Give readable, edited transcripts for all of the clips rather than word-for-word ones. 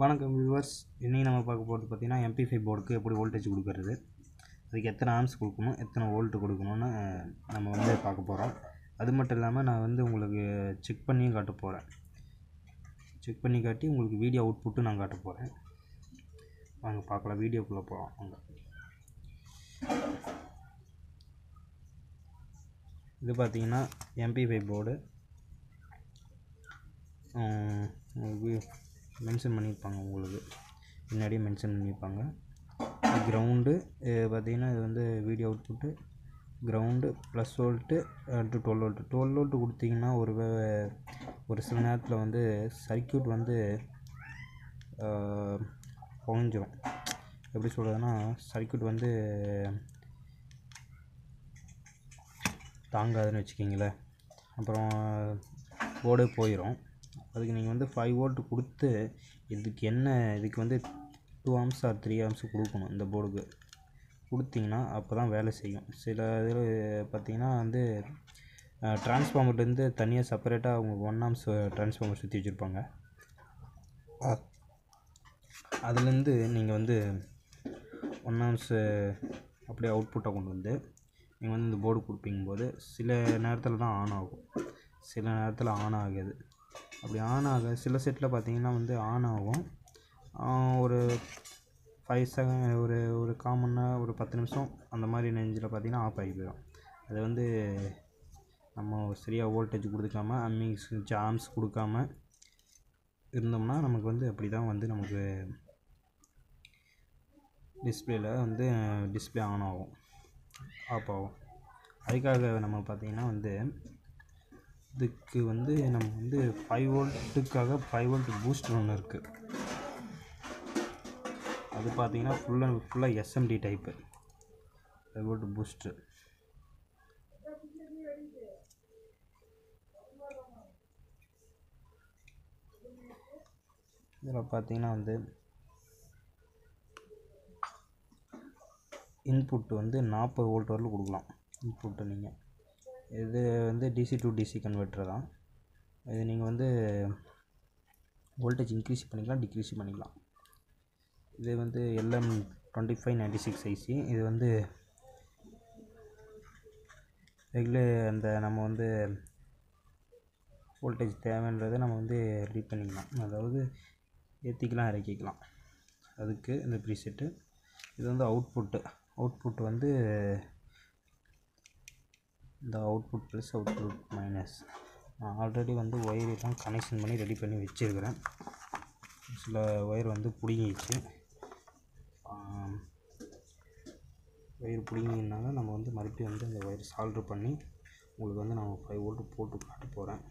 வணக்கம் வியூவர்ஸ். இன்றைக்கி நம்ம பார்க்க போகிறது பார்த்திங்கன்னா MP5 போர்டுக்கு எப்படி வோல்டேஜ் கொடுக்கறது, அதுக்கு எத்தனை ஆம்ஸ் கொடுக்கணும், எத்தனை வோல்ட்டு கொடுக்கணும்னு நம்ம வந்து பார்க்க போகிறோம். அது மட்டும் இல்லாமல் நான் வந்து உங்களுக்கு செக் பண்ணியும் காட்ட போகிறேன். செக் பண்ணி காட்டி உங்களுக்கு வீடியோ அவுட்புட்டும் நான் காட்ட போகிறேன். வாங்க பார்க்கலாம், வீடியோக்குள்ளே போகலாம். வாங்க. இது பார்த்திங்கன்னா MP5 போர்டு மென்ஷன் பண்ணியிருப்பாங்க, உங்களுக்கு முன்னாடியே மென்ஷன் பண்ணியிருப்பாங்க. கிரவுண்டு பார்த்திங்கன்னா இது வந்து video output ground +V to 12 V. 12 V கொடுத்திங்கன்னா ஒரு சில நேரத்தில் வந்து சர்க்யூட் வந்து குறைஞ்சிரும். எப்படி சொல்கிறதுனா, சர்க்யூட் வந்து தாங்காதுன்னு வச்சுக்கிங்களேன், அப்புறம் போர்டே போயிடும். அதுக்கு நீங்கள் வந்து 5 V கொடுத்து இதுக்கு வந்து 2 ஆம்ஸ் ஆர் 3 ஆம்ஸ் கொடுக்கணும். இந்த போர்டுக்கு கொடுத்திங்கன்னா அப்போ தான் வேலை செய்யும். சில இதில் பார்த்திங்கன்னா வந்து டிரான்ஸ்ஃபார்மர்லேருந்து தனியாக செப்பரேட்டாக அவங்க 1 ஆம்ஸ் டிரான்ஸ்ஃபார்மர் சுற்றி வச்சுருப்பாங்க. அதுலேருந்து நீங்கள் வந்து 1 ஆம்ஸு அப்படியே அவுட்புட்டாக கொண்டு வந்து நீங்கள் வந்து இந்த போர்டு கொடுப்பீங்கும்போது சில நேரத்தில் தான் ஆன் ஆகும், சில நேரத்தில் ஆன் ஆகாது. அப்படி ஆன் ஆக சில செட்டில் பார்த்திங்கன்னா வந்து ஆன் ஆகும், ஒரு 5 செகண்ட் ஒரு காமன்னா ஒரு 10 நிமிஷம் அந்த மாதிரி ரேஞ்சில் பார்த்திங்கன்னா ஆஃப் ஆகி போயிடும். அது வந்து நம்ம சரியாக வோல்டேஜ் கொடுக்காம ஆம்ஸ் கொடுக்காம இருந்தோம்னா நமக்கு வந்து அப்படி தான் வந்து நமக்கு டிஸ்பிளேயில் வந்து டிஸ்பிளே ஆன் ஆகும், ஆஃப் ஆகும். அதுக்காக நம்ம பார்த்திங்கன்னா வந்து இதுக்கு வந்து நம்ம வந்து 5 வோல்ட்டுக்காக 5 வோல்ட் பூஸ்டர் ஒன்று இருக்குது. அது பார்த்திங்கன்னா ஃபுல்லாக SMD டைப்பு 5 வோல்ட் பூஸ்டர். இதில் பார்த்திங்கன்னா வந்து இன்புட் வந்து 40 வோல்ட் வரலும் கொடுக்கலாம். இன்புட்டு நீங்கள் இது வந்து DC to DC கன்வெர்ட்டர் தான். இது நீங்கள் வந்து வோல்டேஜ் இன்க்ரீஸ் பண்ணிக்கலாம், டிக்ரீஸ் பண்ணிக்கலாம். இது வந்து LM2596 IC. இது வந்து அந்த நம்ம வந்து வோல்டேஜ் தேவைன்றதை நம்ம வந்து ரெடி பண்ணிக்கலாம், அதாவது ஏற்றிக்கலாம் இறக்கிக்கலாம். அதுக்கு இந்த ப்ரீசெட்டு. இது வந்து அவுட்புட் வந்து இந்த அவுட்புட் ப்ளஸ் அவுட்புட் மைனஸ். நான் ஆல்ரெடி வந்து ஒயரெல்லாம் கனெக்ஷன் பண்ணி ரெடி பண்ணி வச்சுருக்கிறேன். சில ஒயர் வந்து பிடுங்கிடுச்சு. ஒயர் பிடுங்கினால நம்ம வந்து மறுபடியும் வந்து அந்த ஒயர் சால்ட்ரு பண்ணி உங்களுக்கு வந்து நான் 5 வோல்ட் போட்டு காட்ட போகிறேன்.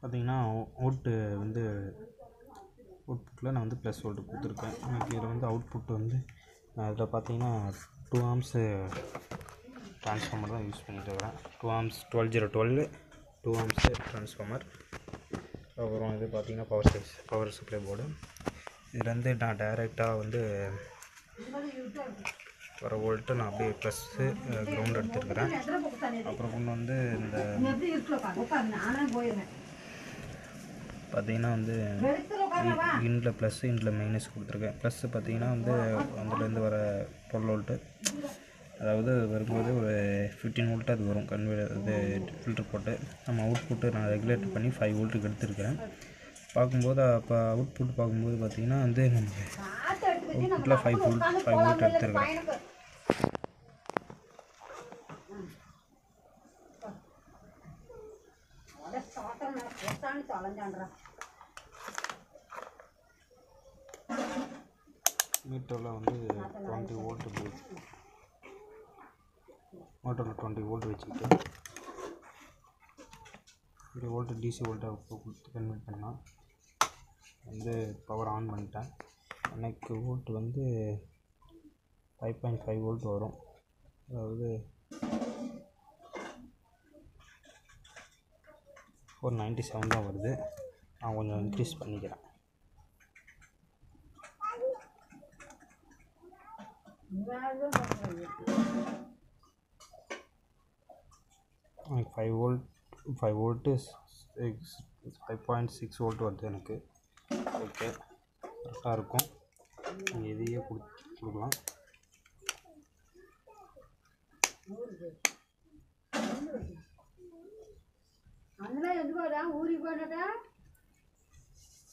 பார்த்திங்கன்னா அவுட்புட்டில் நான் வந்து +V கொடுத்துருக்கேன். எனக்கு இதில் வந்து அவுட்புட் வந்து அதில் பார்த்திங்கன்னா 2 ஆம்ஸு ட்ரான்ஸ்ஃபார்மர் தான் யூஸ் பண்ணிகிட்டு இருக்கிறேன். 2 ஆம்ஸ் 12012 2 ஆம்ஸு ட்ரான்ஸ்ஃபார்மர். அப்புறம் இது பார்த்திங்கன்னா பவர் சப்ளை போர்டு. இதுலேருந்து நான் டைரெக்டாக வந்து வர வோல்ட்டு நான் அப்படியே ப்ளஸ்ஸு கிரவுண்ட் எடுத்துருக்கிறேன். அப்புறம் கொண்டு வந்து இந்த பார்த்திங்கன்னா வந்து இன்டில் ப்ளஸ்ஸு இன்டில் மைனஸ் கொடுத்துருக்கேன். ப்ளஸ்ஸு பார்த்திங்கன்னா வந்து அதுலேருந்து வர 12 வோல்ட்டு, அதாவது வரும்போது ஒரு 15 வோல்ட்டு அது வரும் இது ஃபில்டர் போட்டு. நம்ம அவுட்புட்டு நான் ரெகுலேட் பண்ணி 5 வோல்ட்டுக்கு எடுத்துருக்கேன். பார்க்கும்போது அப்போ அவுட்புட் பார்க்கும்போது பார்த்திங்கன்னா வந்து நமக்கு அவுட்புட்டில் 5 வோல்ட் எடுத்துருக்கேன். மீட்டரில் வந்து 20 வோல்ட் மோட்டரில் 20 வோல்ட் வச்சுக்கிட்டு 20 வோல்ட் டிசி வோல்ட்டாக கொடுத்து கன்வெர்ட் பண்ணால் வந்து பவர் ஆன் பண்ணிட்டேன். எனக்கு வோல்ட் வந்து 5.5 வோல்ட் வரும். அதாவது 497 தான் வருது. நான் கொஞ்சம் இன்க்ரீஸ் பண்ணிக்கிறேன். எனக்கு 5 வோல்ட்டு 5.6 வோல்ட் வருது எனக்கு. ஓகே, கரெக்டாக இருக்கும். நீங்கள் இதையே கொடுக்கலாம்.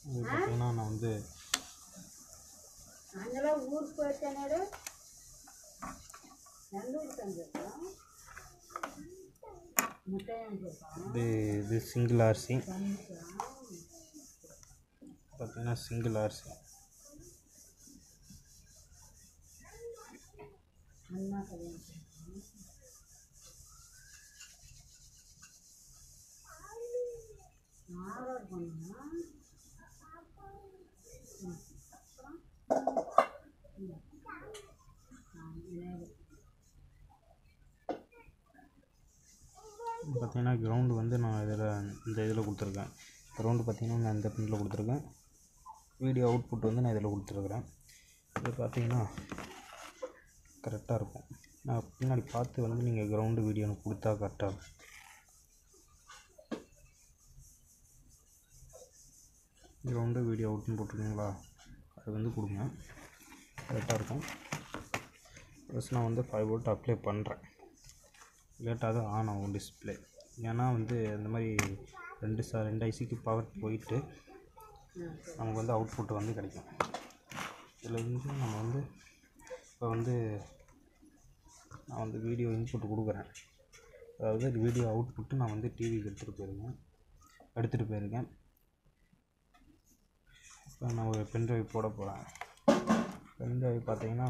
இது பார்த்தீங்கன்னா நான் வந்து இது சிங்கிள் ஆர்சி பார்த்தீங்கன்னா சிங்கிள் ஆர்சி பார்த்தீங்கன்னா கிரவுண்டு வந்து நான் இந்த இதில் கொடுத்துருக்கேன். கிரவுண்டு பார்த்தீங்கன்னா நான் இந்த பின்னில் கொடுத்துருக்கேன். வீடியோ அவுட்புட் வந்து நான் இதில் கொடுத்துருக்குறேன். இது பார்த்தீங்கன்னா கரெக்டாக இருக்கும். நான் பின்னாடி பார்த்து வந்து நீங்கள் கிரவுண்டு வீடியோ கொடுத்தா கரெக்டாக இருக்கும். கிரவுண்டு வீடியோ அவுட்னு போட்டிருக்கீங்களா, அது வந்து கொடுங்க, கரெக்டாக இருக்கும். ப்ளஸ் நான் வந்து 5 வோல்ட் அப்ளை பண்ணுறேன். லேட்டாக தான் ஆன் ஆகும் டிஸ்பிளே. ஏன்னா வந்து இந்த மாதிரி 2 ஐசிக்கு பவர் போயிட்டு நமக்கு வந்து அவுட்புட் வந்து கிடைக்கும். இதில் வந்து நம்ம வந்து இப்போ வந்து நான் வந்து வீடியோ இன்புட் கொடுக்குறேன். அதாவது வீடியோ அவுட்புட்டு நான் வந்து டிவிக்கு எடுத்துகிட்டு போயிருக்கேன். இப்போ நான் ஒரு பென்ட்ரைவ் போட போகிறேன். பென்ட்ரைவ் பார்த்தீங்கன்னா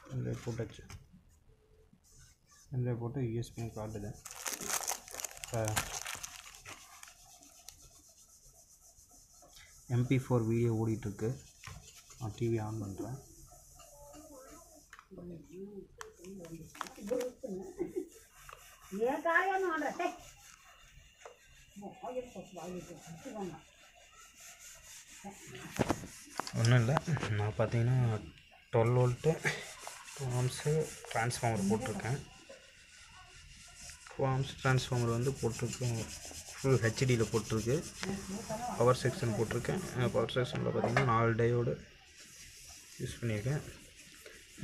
பென்ட்ரைவ் போட்டாச்சு. பென்ட்ரைவ் போட்டு யூஎஸ்பி காட்டுது. இப்போ MP4 வீடியோ ஓடிட்டுருக்கு. நான் டிவி ஆன் பண்ணுறேன். ஒன்றும் இல்லை, நான் பார்த்தீங்கன்னா 12 வோல்ட்டு 2 ஆம்ஸு ட்ரான்ஸ்ஃபார்மர் போட்டிருக்கேன். 2 ஆம்ஸ் ட்ரான்ஸ்ஃபார்மர் வந்து போட்டிருக்கேன். ஃபுல் ஹெச்டியில் போட்டிருக்கு. பவர் செக்ஷன் போட்டிருக்கேன். பவர் செக்ஷனில் பார்த்தீங்கன்னா 4 டயோடு யூஸ் பண்ணியிருக்கேன்.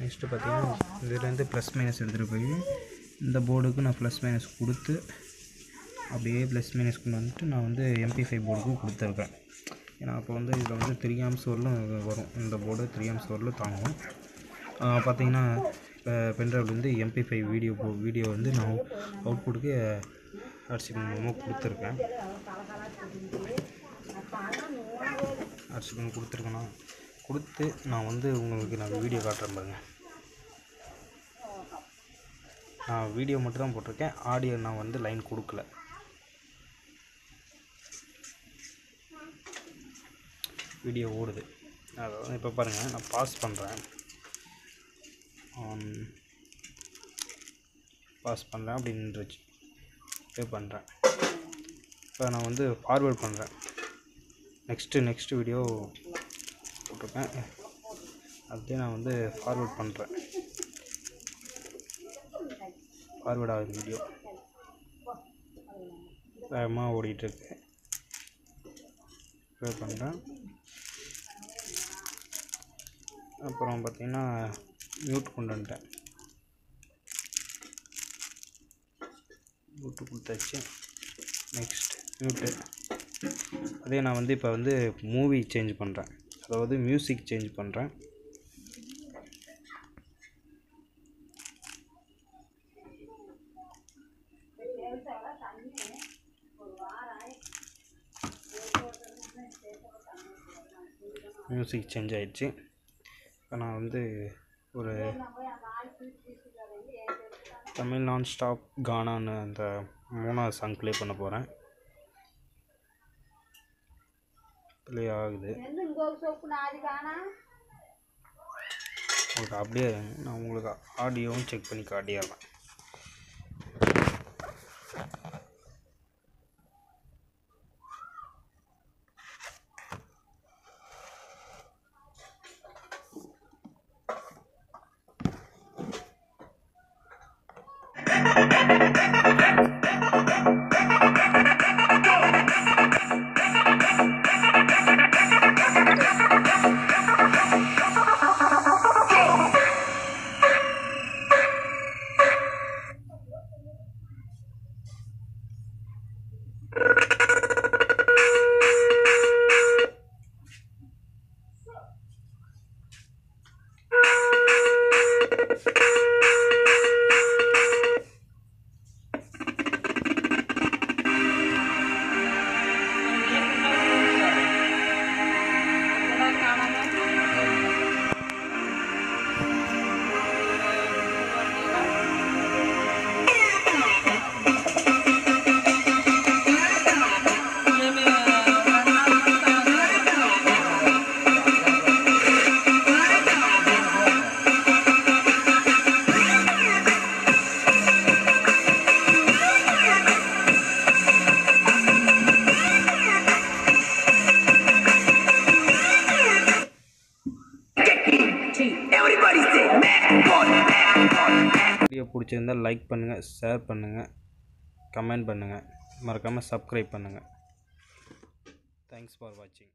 நெக்ஸ்ட்டு பார்த்தீங்கன்னா இதுலேருந்து ப்ளஸ் மைனஸ் எடுத்துகிட்டு போய் இந்த போர்டுக்கு நான் ப்ளஸ் மைனஸ் கொடுத்து அப்படியே ப்ளஸ் மைனஸ் கொண்டு வந்துட்டு நான் வந்து MP5 போர்டுக்கும் கொடுத்துருக்கேன். ஏன்னா அப்போ வந்து இதில் வந்து 3 ஆம்ஸ் வரலும் வரும். இந்த போர்டு 3 ஆம்ஸ் வரலும் தாங்கும். பார்த்தீங்கன்னா இப்போ பென்ட்ரைவ்லேருந்து MP5 வீடியோ வந்து நான் அவுட்புட்டுக்கு RCB மூலமாக கொடுத்துருக்கேன். RCB கொடுத்துருக்கேன்னா கொடுத்து நான் வந்து உங்களுக்கு நான் வீடியோ காட்டுறேன் பாருங்கள். நான் வீடியோ மட்டும் தான் போட்டிருக்கேன். ஆடியோ நான் வந்து லைன் கொடுக்கல. வீடியோ ஓடுது. அதாவது இப்போ பாருங்கள், நான் பாஸ் பண்ணுறேன் அப்படி நின்றுச்சு. பே பண்ணுறேன். இப்போ நான் வந்து ஃபார்வேர்ட் பண்ணுறேன். நெக்ஸ்ட்டு வீடியோ போட்டிருக்கேன். அப்படியே நான் வந்து ஃபார்வேர்ட் பண்ணுறேன். ஃபார்வேர்ட் ஆகுது வீடியோ. வேகமாக ஓடிட்டுருக்கு. பே பண்ணுறேன். அப்புறம் பார்த்திங்கன்னா மியூட் கொண்டு வந்துட்டேன். மியூட்டு கொடுத்தாச்சு. Next mute. அதே நான் வந்து இப்போ வந்து மூவி சேஞ்ச் பண்ணுறேன். அதாவது மியூசிக் சேஞ்ச் பண்ணுறேன். மியூசிக் சேஞ்ச் ஆயிடுச்சு. இப்போ நான் வந்து ஒரு தமிழ் நான் ஸ்டாப் கானான்னு அந்த 3வது சாங் ப்ளே பண்ண போகிறேன். ப்ளே ஆகுது. உங்களுக்கு அப்படியே நான் உங்களுக்கு ஆடியோவும் செக் பண்ணி காட்டிடுறேன். வீடியோ பிடிச்சிருந்தால் லைக் பண்ணுங்கள், ஷேர் பண்ணுங்கள், கமெண்ட் பண்ணுங்கள், மறக்காமல் சப்ஸ்கிரைப் பண்ணுங்கள். தேங்க்ஸ் ஃபார் வாட்சிங்.